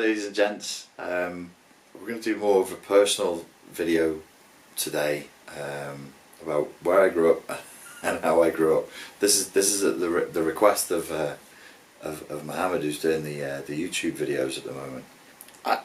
ladies and gents. We're going to do more of a personal video today about where I grew up and how I grew up. This is at the request of Mohammed, who's doing the YouTube videos at the moment. I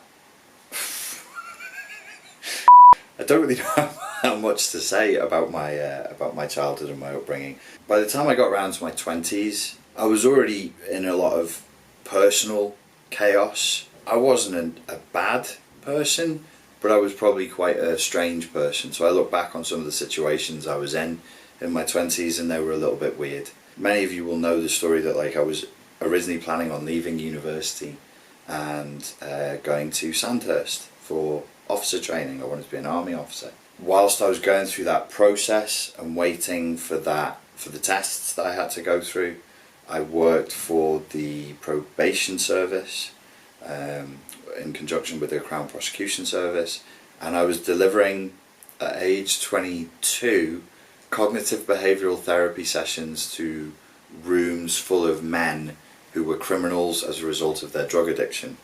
don't really know how much to say about my childhood and my upbringing. By the time I got around to my 20s, I was already in a lot of personal chaos. I wasn't a bad person, but I was probably quite a strange person. So I look back on some of the situations I was in my 20s and they were a little bit weird. Many of you will know the story that I was originally planning on leaving university and going to Sandhurst for officer training. I wanted to be an army officer. Whilst I was going through that process and waiting for the tests that I had to go through, I worked for the probation service in conjunction with the Crown Prosecution Service, and I was delivering at age 22 cognitive behavioural therapy sessions to rooms full of men who were criminals as a result of their drug addiction,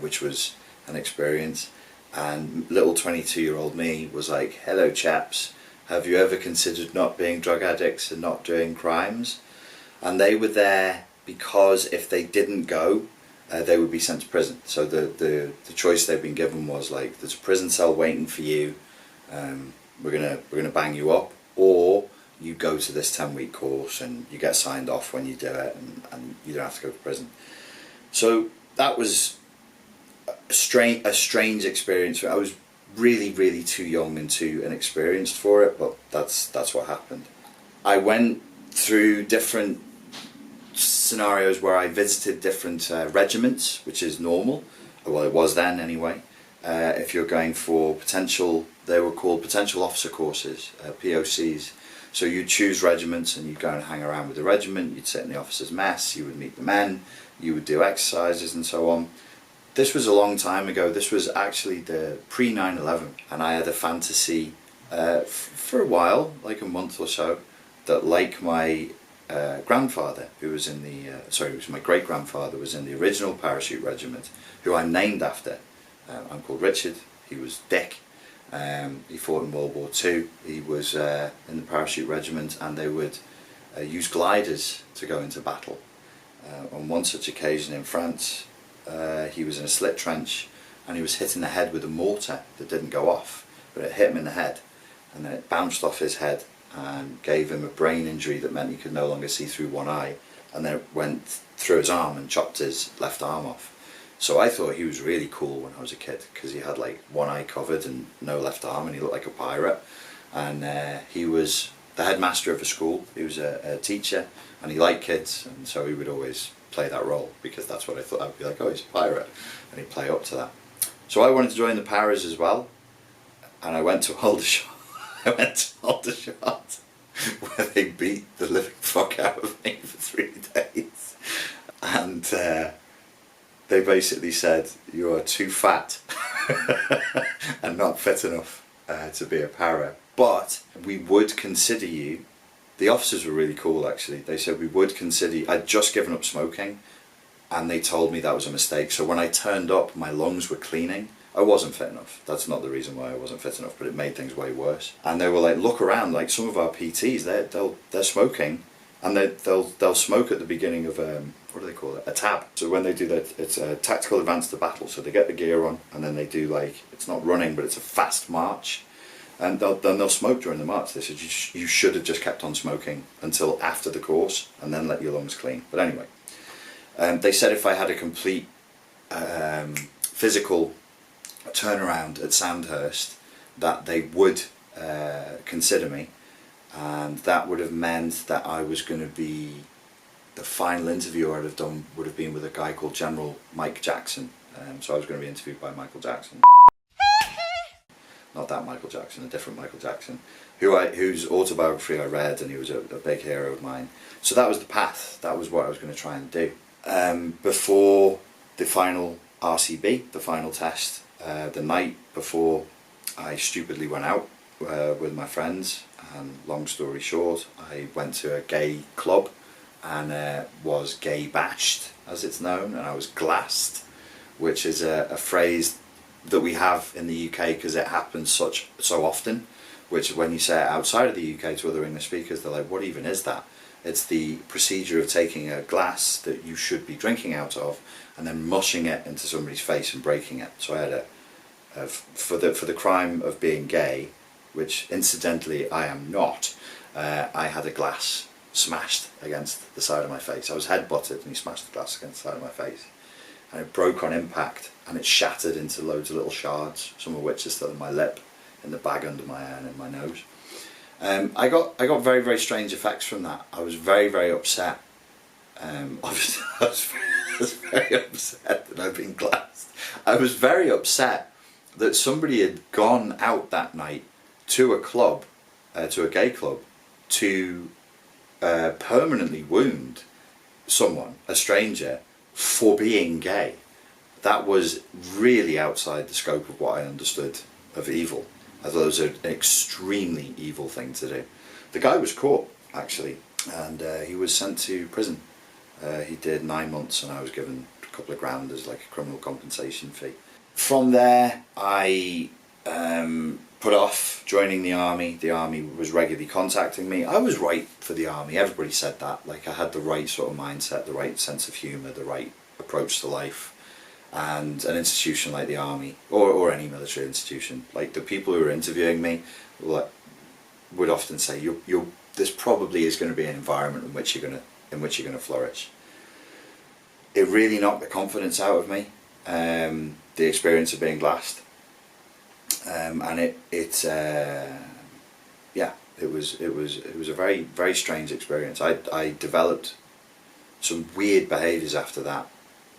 which was an experience. And little 22-year-old me was like, hello chaps, have you ever considered not being drug addicts and not doing crimes? And they were there because if they didn't go, they would be sent to prison. So the choice they'd been given was like, there's a prison cell waiting for you, we're gonna bang you up, or you go to this 10-week course and you get signed off when you do it, and you don't have to go to prison. So that was a strange experience. I was really too young and too inexperienced for it, but that's what happened. I went through different scenarios where I visited different regiments, which is normal. Well, it was then anyway. If you're going for they were called potential officer courses, POCs. So you'd choose regiments and you'd go and hang around with the regiment, you'd sit in the officers' mess, you would meet the men, you would do exercises and so on. This was a long time ago. This was actually the pre-9/11, and I had a fantasy for a while, like a month or so, that like my grandfather, who was in the, it was my great-grandfather, was in the original parachute regiment, who I'm named after. I'm called Richard, he was Dick. He fought in World War II. He was in the parachute regiment, and they would use gliders to go into battle. On one such occasion in France, he was in a slit trench and he was hit in the head with a mortar that didn't go off, but it hit him in the head, and then it bounced off his head and gave him a brain injury that meant he could no longer see through one eye, and then it went through his arm and chopped his left arm off. So I thought he was really cool when I was a kid, because he had like one eye covered and no left arm, and he looked like a pirate. And he was the headmaster of a school. He was a teacher, and he liked kids, and so he would always play that role, because that's what I thought. I'd be like, oh, he's a pirate, and he'd play up to that. So I wanted to join the Paras as well, and I went to Aldershot. Where they beat the living fuck out of me for 3 days, and they basically said, you are too fat and not fit enough to be a para, but we would consider you. The officers were really cool actually. They said we would consider you. I'd just given up smoking, and they told me that was a mistake. So when I turned up, my lungs were cleaning. I wasn't fit enough. That's not the reason why I wasn't fit enough, but it made things way worse. And they were like, look around, like some of our PTs, they're smoking, and they'll smoke at the beginning of what do they call it? A tab. So when they do that, it's a tactical advance to battle. So they get the gear on, and then they do, like, it's not running, but it's a fast march. And then they'll smoke during the march. They said you should have just kept on smoking until after the course and then let your lungs clean. But anyway, they said if I had a complete physical turnaround at Sandhurst, that they would consider me, and that would have meant that I was going to be, the final interview I'd have done would have been with a guy called General Mike Jackson. So I was going to be interviewed by Michael Jackson. Not that Michael Jackson, a different Michael Jackson, whose autobiography I read, and he was a big hero of mine. So that was the path, that was what I was going to try and do. Before the final RCB, the final test, the night before, I stupidly went out with my friends, and long story short, I went to a gay club and was gay bashed, as it's known, and I was glassed which is a phrase that we have in the UK because it happens so often, which when you say it outside of the UK to other English speakers, they're like, what even is that? It's the procedure of taking a glass that you should be drinking out of and then mushing it into somebody's face and breaking it. So I had for the crime of being gay, which incidentally I am not, I had a glass smashed against the side of my face. I was head-butted and he smashed the glass against the side of my face. And it broke on impact and it shattered into loads of little shards, some of which are still in my lip, in the bag under my eye and in my nose. I got very, very strange effects from that. I was very, very upset. Obviously I was very upset that I'd been glassed. I was very upset that somebody had gone out that night to a club, to a gay club, to permanently wound someone, a stranger, for being gay. That was really outside the scope of what I understood of evil. I thought it was an extremely evil thing to do. The guy was caught, actually, and he was sent to prison. He did 9 months and I was given a couple of grand as like a criminal compensation fee. From there I put off joining the army. The army was regularly contacting me. I was right for the army, everybody said that. Like I had the right sort of mindset, the right sense of humour, the right approach to life. And an institution like the army, or any military institution, like the people who were interviewing me would often say, this probably is going to be an environment in which you're going to flourish. It really knocked the confidence out of me, the experience of being glassed, and it was a very, very strange experience. I developed some weird behaviours after that.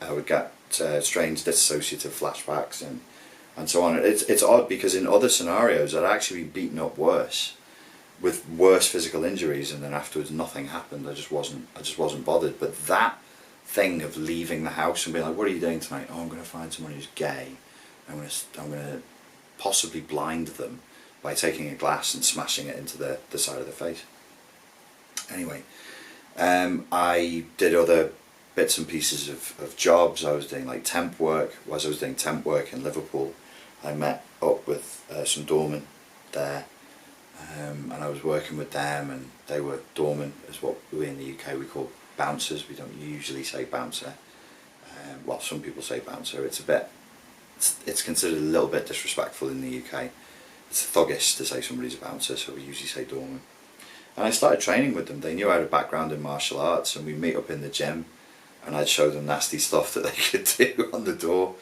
I would get strange dissociative flashbacks and so on. It's odd because in other scenarios I'd actually be beaten up worse, with worse physical injuries, and then afterwards nothing happened. I just wasn't bothered. But that thing of leaving the house and being like, what are you doing tonight? Oh, I'm going to find someone who's gay. I'm going to possibly blind them by taking a glass and smashing it into the side of the face. Anyway, I did other bits and pieces of jobs. I was doing like temp work. As I was doing temp work in Liverpool, I met up with some doormen there, and I was working with them, and they were dormant, is what we in the UK we call bouncers. We don't usually say bouncer. Well, some people say bouncer. It's considered a little bit disrespectful in the UK. It's thuggish to say somebody's a bouncer, so we usually say doorman. And I started training with them. They knew I had a background in martial arts, and we'd meet up in the gym and I'd show them nasty stuff that they could do on the door.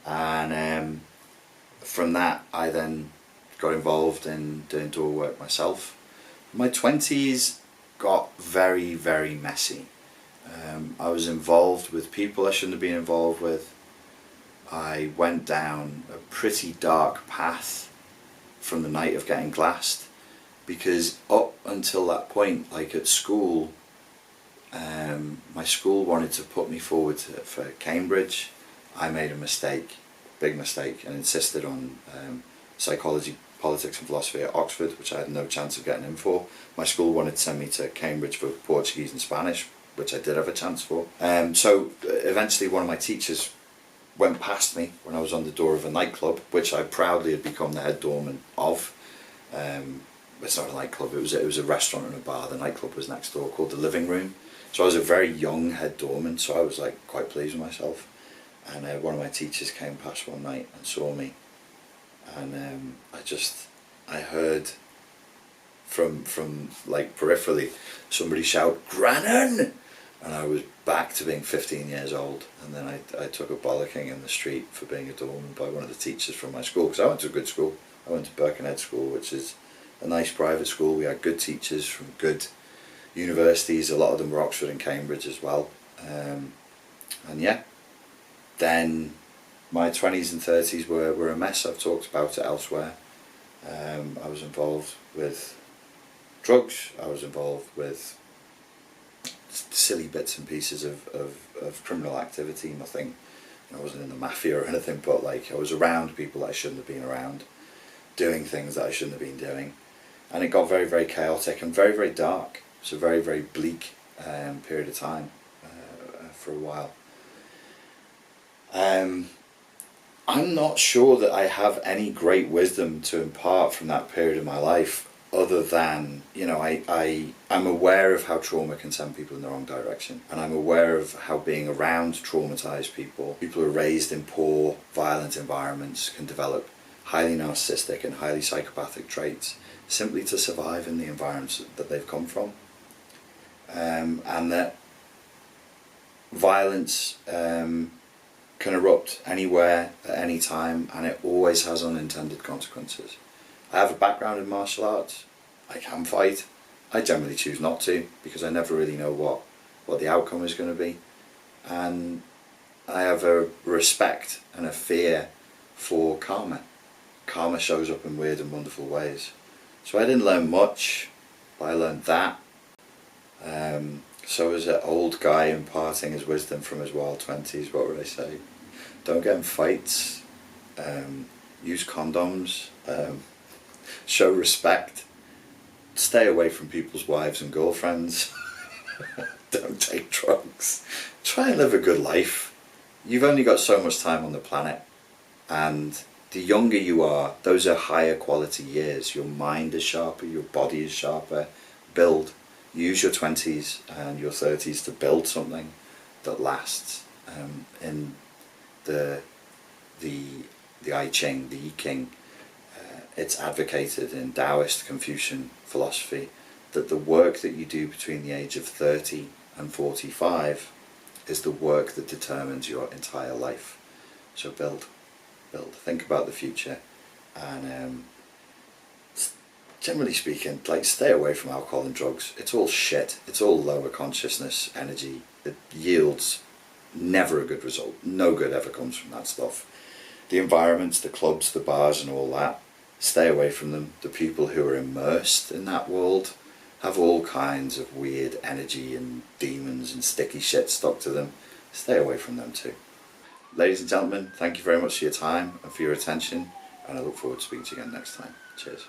And from that I then got involved in doing door work myself. My 20s got very, very messy. I was involved with people I shouldn't have been involved with. I went down a pretty dark path from the night of getting glassed, because up until that point, like at school, my school wanted to put me forward for Cambridge. I made a mistake, big mistake, and insisted on psychology, politics and philosophy at Oxford, which I had no chance of getting in for. My school wanted to send me to Cambridge for Portuguese and Spanish, which I did have a chance for. So eventually one of my teachers went past me when I was on the door of a nightclub, which I proudly had become the head doorman of. It's not a nightclub, it was a restaurant and a bar. The nightclub was next door, called the Living Room. So I was a very young head doorman, so I was like quite pleased with myself. And one of my teachers came past one night and saw me, and I heard from like peripherally somebody shout, "Grannon!" And I was back to being 15 years old, and then I took a bollocking in the street for being a doorman by one of the teachers from my school, because I went to a good school. I went to Birkenhead School, which is a nice private school. We had good teachers from good universities. A lot of them were Oxford and Cambridge as well. And yeah, then my 20s and 30s were a mess. I've talked about it elsewhere. I was involved with drugs. I was involved with silly bits and pieces of criminal activity. Nothing, I wasn't in the mafia or anything, but like I was around people that I shouldn't have been around, doing things that I shouldn't have been doing, and it got very, very chaotic and very, very dark. It's a very, very bleak period of time for a while. I'm not sure that I have any great wisdom to impart from that period of my life, other than, I'm aware of how trauma can send people in the wrong direction, and I'm aware of how being around traumatized people who are raised in poor, violent environments, can develop highly narcissistic and highly psychopathic traits simply to survive in the environments that they've come from, and that violence can erupt anywhere at any time, and it always has unintended consequences. I have a background in martial arts. I can fight. I generally choose not to, because I never really know what the outcome is going to be. And I have a respect and a fear for karma. Karma shows up in weird and wonderful ways. So I didn't learn much, but I learned that. So as an old guy imparting his wisdom from his wild 20s, what would I say? Don't get in fights. Use condoms. Show respect. Stay away from people's wives and girlfriends. Don't take drugs. Try and live a good life. You've only got so much time on the planet, and the younger you are, those are higher quality years. Your mind is sharper, your body is sharper. Build. Use your 20s and your 30s to build something that lasts. In the I Ching, the I Ching, it's advocated in Taoist Confucian philosophy that the work that you do between the age of 30 and 45 is the work that determines your entire life. So build. Think about the future, and generally speaking, stay away from alcohol and drugs. It's all shit. It's all lower consciousness energy. It yields never a good result. No good ever comes from that stuff. The environments, the clubs, the bars and all that, stay away from them. The people who are immersed in that world have all kinds of weird energy and demons and sticky shit stuck to them. Stay away from them too. Ladies and gentlemen, thank you very much for your time and for your attention, and I look forward to speaking to you again next time. Cheers.